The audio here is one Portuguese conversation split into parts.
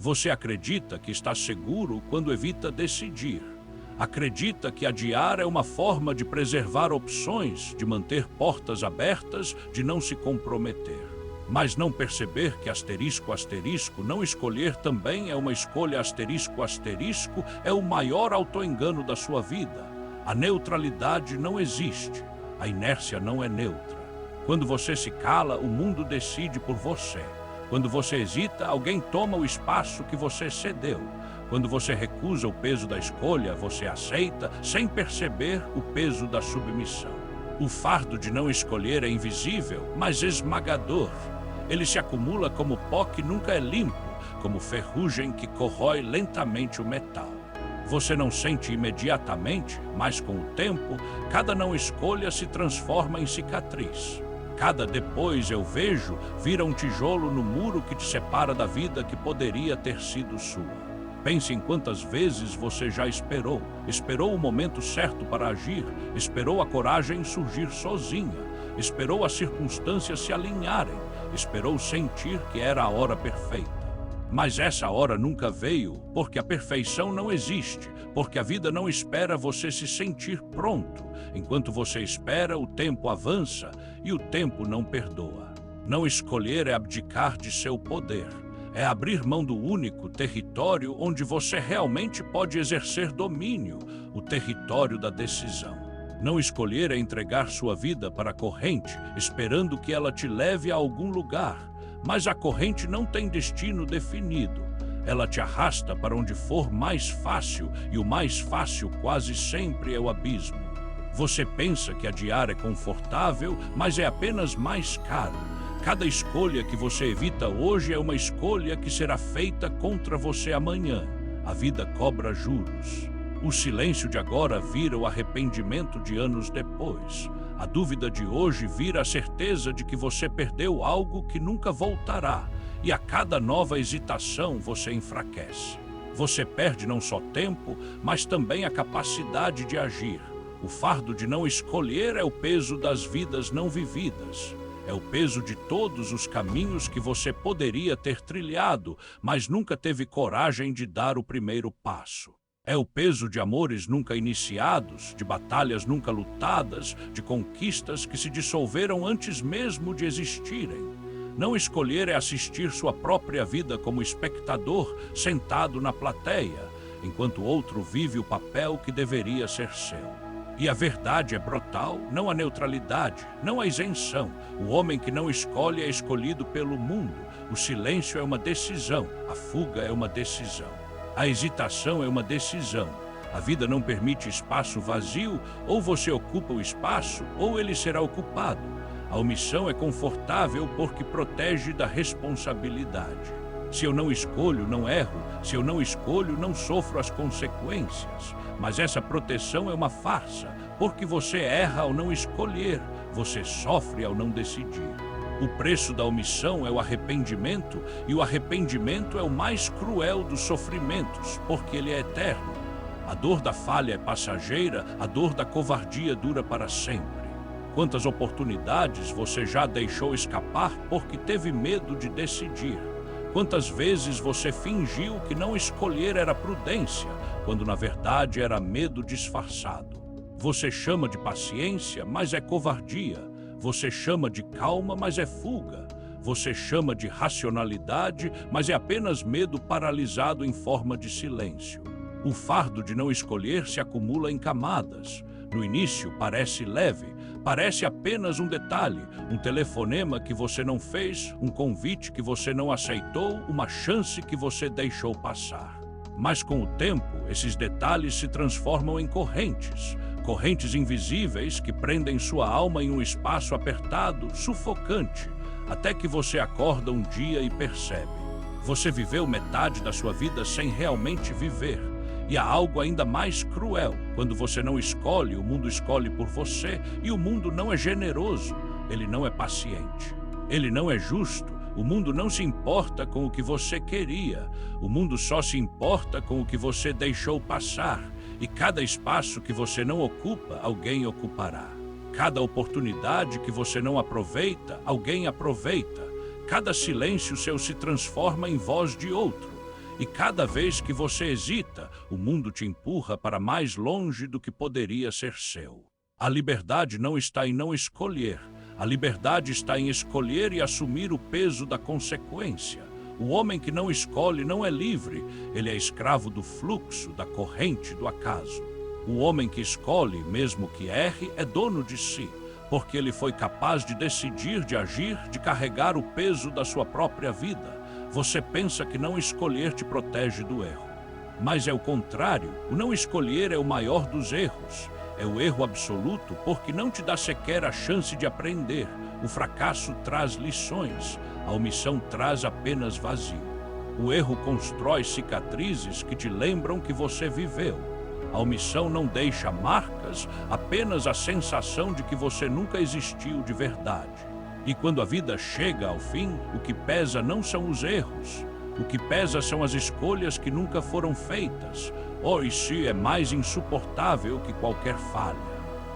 Você acredita que está seguro quando evita decidir. Acredita que adiar é uma forma de preservar opções, de manter portas abertas, de não se comprometer. Mas não perceber que asterisco, asterisco, não escolher também é uma escolha asterisco, asterisco, é o maior autoengano da sua vida. A neutralidade não existe. A inércia não é neutra. Quando você se cala, o mundo decide por você. Quando você hesita, alguém toma o espaço que você cedeu. Quando você recusa o peso da escolha, você aceita, sem perceber, o peso da submissão. O fardo de não escolher é invisível, mas esmagador. Ele se acumula como pó que nunca é limpo, como ferrugem que corrói lentamente o metal. Você não sente imediatamente, mas com o tempo, cada não escolha se transforma em cicatriz. Cada depois eu vejo vira um tijolo no muro que te separa da vida que poderia ter sido sua. Pense em quantas vezes você já esperou. Esperou o momento certo para agir, esperou a coragem surgir sozinha, esperou as circunstâncias se alinharem, esperou sentir que era a hora perfeita. Mas essa hora nunca veio, porque a perfeição não existe, porque a vida não espera você se sentir pronto. Enquanto você espera, o tempo avança e o tempo não perdoa. Não escolher é abdicar de seu poder. É abrir mão do único território onde você realmente pode exercer domínio, o território da decisão. Não escolher é entregar sua vida para a corrente, esperando que ela te leve a algum lugar. Mas a corrente não tem destino definido. Ela te arrasta para onde for mais fácil, e o mais fácil quase sempre é o abismo. Você pensa que adiar é confortável, mas é apenas mais caro. Cada escolha que você evita hoje é uma escolha que será feita contra você amanhã. A vida cobra juros. O silêncio de agora vira o arrependimento de anos depois. A dúvida de hoje vira a certeza de que você perdeu algo que nunca voltará. E a cada nova hesitação você enfraquece. Você perde não só tempo, mas também a capacidade de agir. O fardo de não escolher é o peso das vidas não vividas. É o peso de todos os caminhos que você poderia ter trilhado, mas nunca teve coragem de dar o primeiro passo. É o peso de amores nunca iniciados, de batalhas nunca lutadas, de conquistas que se dissolveram antes mesmo de existirem. Não escolher é assistir sua própria vida como espectador, sentado na plateia, enquanto outro vive o papel que deveria ser seu. E a verdade é brutal, não a neutralidade, não a isenção. O homem que não escolhe é escolhido pelo mundo. O silêncio é uma decisão, a fuga é uma decisão. A hesitação é uma decisão. A vida não permite espaço vazio, ou você ocupa o espaço, ou ele será ocupado. A omissão é confortável porque protege da responsabilidade. Se eu não escolho, não erro. Se eu não escolho, não sofro as consequências. Mas essa proteção é uma farsa, porque você erra ao não escolher, você sofre ao não decidir. O preço da omissão é o arrependimento, e o arrependimento é o mais cruel dos sofrimentos, porque ele é eterno. A dor da falha é passageira, a dor da covardia dura para sempre. Quantas oportunidades você já deixou escapar porque teve medo de decidir? Quantas vezes você fingiu que não escolher era prudência, quando na verdade era medo disfarçado? Você chama de paciência, mas é covardia. Você chama de calma, mas é fuga. Você chama de racionalidade, mas é apenas medo paralisado em forma de silêncio. O fardo de não escolher se acumula em camadas. No início parece leve, parece apenas um detalhe, um telefonema que você não fez, um convite que você não aceitou, uma chance que você deixou passar. Mas com o tempo, esses detalhes se transformam em correntes. Correntes invisíveis que prendem sua alma em um espaço apertado, sufocante, até que você acorda um dia e percebe. Você viveu metade da sua vida sem realmente viver. E há algo ainda mais cruel. Quando você não escolhe, o mundo escolhe por você, e o mundo não é generoso, ele não é paciente. Ele não é justo, o mundo não se importa com o que você queria, o mundo só se importa com o que você deixou passar. E cada espaço que você não ocupa, alguém ocupará. Cada oportunidade que você não aproveita, alguém aproveita. Cada silêncio seu se transforma em voz de outro. E cada vez que você hesita, o mundo te empurra para mais longe do que poderia ser seu. A liberdade não está em não escolher. A liberdade está em escolher e assumir o peso da consequência. O homem que não escolhe não é livre. Ele é escravo do fluxo, da corrente, do acaso. O homem que escolhe, mesmo que erre, é dono de si, porque ele foi capaz de decidir, de agir, de carregar o peso da sua própria vida. Você pensa que não escolher te protege do erro. Mas é o contrário. O não escolher é o maior dos erros. É o erro absoluto porque não te dá sequer a chance de aprender. O fracasso traz lições. A omissão traz apenas vazio. O erro constrói cicatrizes que te lembram que você viveu. A omissão não deixa marcas, apenas a sensação de que você nunca existiu de verdade. E quando a vida chega ao fim, o que pesa não são os erros. O que pesa são as escolhas que nunca foram feitas. Ou isso é mais insuportável que qualquer falha.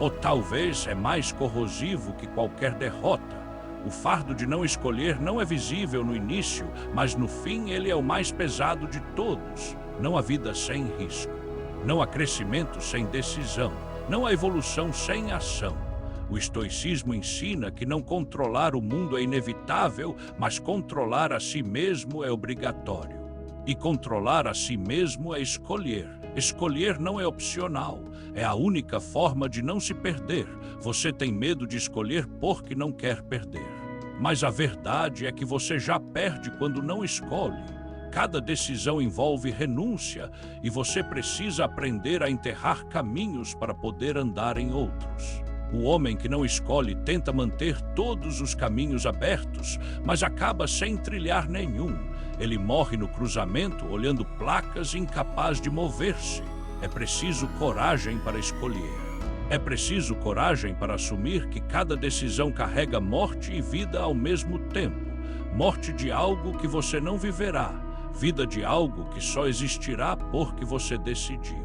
Ou talvez é mais corrosivo que qualquer derrota. O fardo de não escolher não é visível no início, mas no fim ele é o mais pesado de todos. Não há vida sem risco. Não há crescimento sem decisão. Não há evolução sem ação. O estoicismo ensina que não controlar o mundo é inevitável, mas controlar a si mesmo é obrigatório. E controlar a si mesmo é escolher. Escolher não é opcional. É a única forma de não se perder. Você tem medo de escolher porque não quer perder. Mas a verdade é que você já perde quando não escolhe. Cada decisão envolve renúncia e você precisa aprender a enterrar caminhos para poder andar em outros. O homem que não escolhe tenta manter todos os caminhos abertos, mas acaba sem trilhar nenhum. Ele morre no cruzamento, olhando placas, incapaz de mover-se. É preciso coragem para escolher. É preciso coragem para assumir que cada decisão carrega morte e vida ao mesmo tempo. Morte de algo que você não viverá, vida de algo que só existirá porque você decidiu.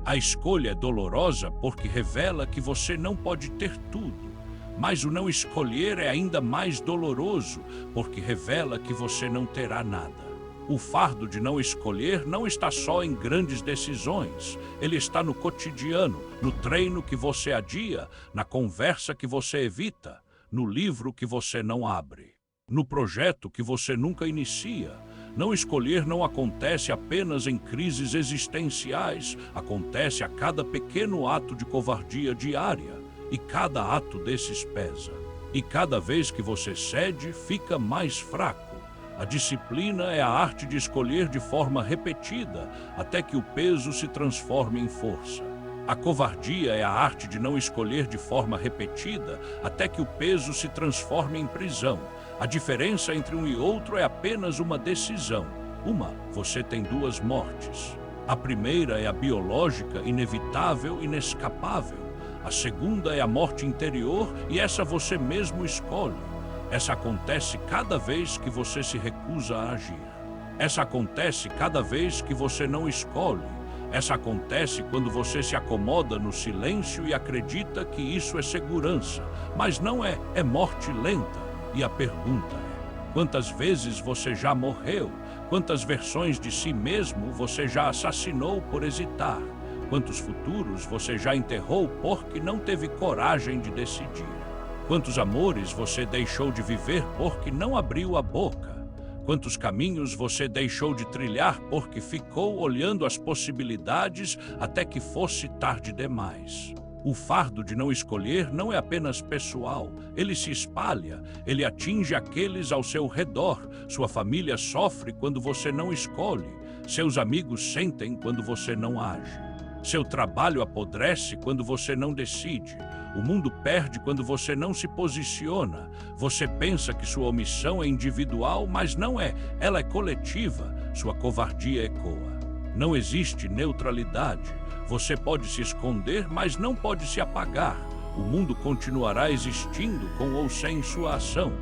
A escolha é dolorosa porque revela que você não pode ter tudo. Mas o não escolher é ainda mais doloroso porque revela que você não terá nada. O fardo de não escolher não está só em grandes decisões. Ele está no cotidiano, no treino que você adia, na conversa que você evita, no livro que você não abre, no projeto que você nunca inicia. Não escolher não acontece apenas em crises existenciais, acontece a cada pequeno ato de covardia diária, e cada ato desses pesa. E cada vez que você cede, fica mais fraco. A disciplina é a arte de escolher de forma repetida, até que o peso se transforme em força. A covardia é a arte de não escolher de forma repetida, até que o peso se transforme em prisão. A diferença entre um e outro é apenas uma decisão. Você tem duas mortes. A primeira é a biológica, inevitável, inescapável. A segunda é a morte interior e essa você mesmo escolhe. Essa acontece cada vez que você se recusa a agir. Essa acontece cada vez que você não escolhe. Essa acontece quando você se acomoda no silêncio e acredita que isso é segurança. Mas não é, é morte lenta. E a pergunta é: quantas vezes você já morreu? Quantas versões de si mesmo você já assassinou por hesitar? Quantos futuros você já enterrou porque não teve coragem de decidir? Quantos amores você deixou de viver porque não abriu a boca? Quantos caminhos você deixou de trilhar porque ficou olhando as possibilidades até que fosse tarde demais? O fardo de não escolher não é apenas pessoal, ele se espalha, ele atinge aqueles ao seu redor. Sua família sofre quando você não escolhe, seus amigos sentem quando você não age. Seu trabalho apodrece quando você não decide. O mundo perde quando você não se posiciona. Você pensa que sua omissão é individual, mas não é, ela é coletiva. Sua covardia ecoa. Não existe neutralidade. Você pode se esconder, mas não pode se apagar. O mundo continuará existindo com ou sem sua ação.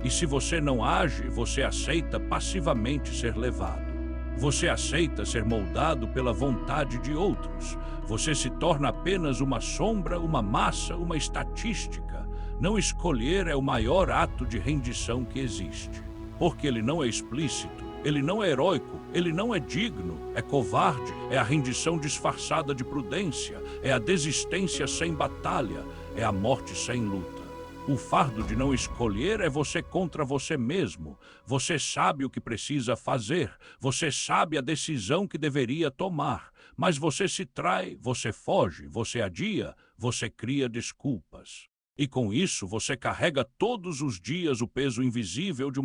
E se você não age, você aceita passivamente ser levado. Você aceita ser moldado pela vontade de outros. Você se torna apenas uma sombra, uma massa, uma estatística. Não escolher é o maior ato de rendição que existe. Porque ele não é explícito, ele não é heróico, ele não é digno, é covarde, é a rendição disfarçada de prudência, é a desistência sem batalha, é a morte sem luta. O fardo de não escolher é você contra você mesmo. Você sabe o que precisa fazer, você sabe a decisão que deveria tomar, mas você se trai, você foge, você adia, você cria desculpas. E com isso você carrega todos os dias o peso invisível de